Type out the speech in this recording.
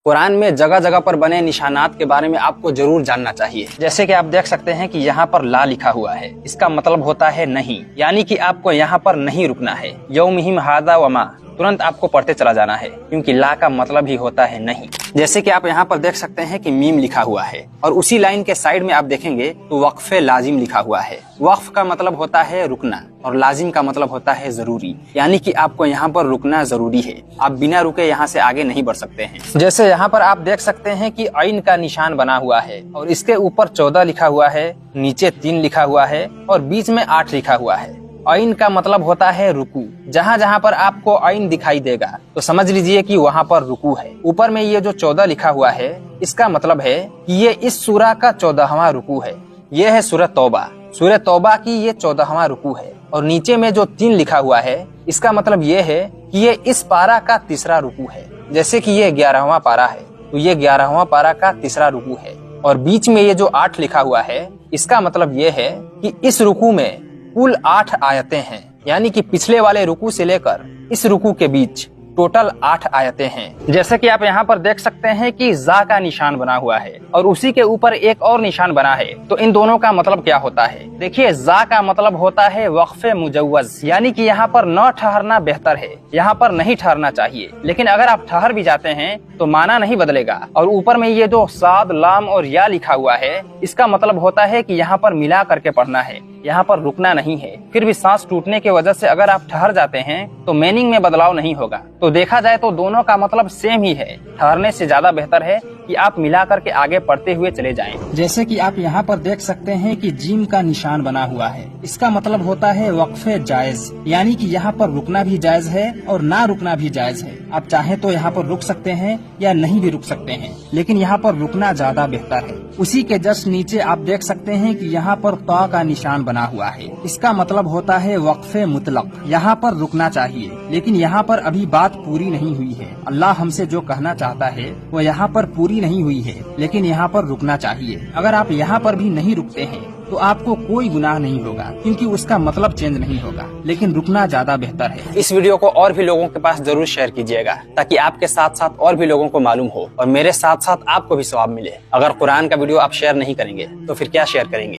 कुरान में जगह जगह पर बने निशानात के बारे में आपको जरूर जानना चाहिए। जैसे कि आप देख सकते हैं कि यहाँ पर ला लिखा हुआ है, इसका मतलब होता है नहीं, यानी कि आपको यहाँ पर नहीं रुकना है। यौमिहिम हादा वमा, तुरंत आपको पढ़ते चला जाना है, क्योंकि ला का मतलब ही होता है नहीं। जैसे कि आप यहाँ पर देख सकते हैं कि मीम लिखा हुआ है और उसी लाइन के साइड में आप देखेंगे तो वक्फे लाजिम लिखा हुआ है। वक्फ का मतलब होता है रुकना और लाजिम का मतलब होता है जरूरी, यानी कि आपको यहाँ पर रुकना जरूरी है। आप बिना रुके यहाँ से आगे नहीं बढ़ सकते हैं। जैसे यहाँ पर आप देख सकते हैं कि ऐन का निशान बना हुआ है और इसके ऊपर 14 लिखा हुआ है, नीचे 3 लिखा हुआ है और बीच में 8 लिखा हुआ है। ऐन का मतलब होता है रुकू। जहाँ जहाँ पर आपको ऐन दिखाई देगा तो समझ लीजिए कि वहाँ पर रुकू है। ऊपर में ये जो 14 लिखा हुआ है, इसका मतलब है कि ये इस सूरा का 14वां रुकू है। ये है सूरह तौबा। सूरह तौबा की ये 14वां रुकू है। और नीचे में जो 3 लिखा हुआ है, इसका मतलब ये है कि ये इस पारा का तीसरा रुकू है। जैसे कि ये 11वां पारा है तो ये 11वां पारा का तीसरा रुकू है। और बीच में ये जो 8 लिखा हुआ है, इसका मतलब ये है कि इस रुकू में कुल 8 आयतें हैं, यानी कि पिछले वाले रुकू से लेकर इस रुकू के बीच टोटल 8 आयतें हैं। जैसे कि आप यहाँ पर देख सकते हैं कि जा का निशान बना हुआ है और उसी के ऊपर एक और निशान बना है। तो इन दोनों का मतलब क्या होता है? देखिए, जा का मतलब होता है वक्फे मुजव्वज, यानी कि यहाँ पर न ठहरना बेहतर है, यहाँ पर नहीं ठहरना चाहिए। लेकिन अगर आप ठहर भी जाते हैं तो माना नहीं बदलेगा। और ऊपर में ये जो साद, लाम और या लिखा हुआ है, इसका मतलब होता है कि यहाँ पर मिला करके पढ़ना है, यहाँ पर रुकना नहीं है। फिर भी सांस टूटने की वजह से अगर आप ठहर जाते हैं तो मीनिंग में बदलाव नहीं होगा। तो देखा जाए तो दोनों का मतलब सेम ही है। ठहरने से ज्यादा बेहतर है कि आप मिला करके आगे पढ़ते हुए चले जाएं। जैसे कि आप यहाँ पर देख सकते हैं कि जीम का निशान बना हुआ है, इसका मतलब होता है वक्फे जायज, यानी कि यहाँ पर रुकना भी जायज है और ना रुकना भी जायज है। आप चाहे तो यहाँ पर रुक सकते हैं या नहीं भी रुक सकते हैं, लेकिन यहाँ पर रुकना ज्यादा बेहतर है। उसी के जस्ट नीचे आप देख सकते हैं कि यहाँ पर ता का निशान बना हुआ है, इसका मतलब होता है वक्फे मुतलक। यहाँ पर रुकना चाहिए, लेकिन यहाँ पर अभी बात पूरी नहीं हुई है। अल्लाह हमसे जो कहना चाहता है वो यहाँ पर पूरी नहीं हुई है, लेकिन यहाँ पर रुकना चाहिए। अगर आप यहाँ पर भी नहीं रुकते हैं तो आपको कोई गुनाह नहीं होगा, क्योंकि उसका मतलब चेंज नहीं होगा, लेकिन रुकना ज्यादा बेहतर है। इस वीडियो को और भी लोगों के पास जरूर शेयर कीजिएगा, ताकि आपके साथ साथ और भी लोगों को मालूम हो और मेरे साथ साथ आपको भी सवाब मिले। अगर कुरान का वीडियो आप शेयर नहीं करेंगे तो फिर क्या शेयर करेंगे?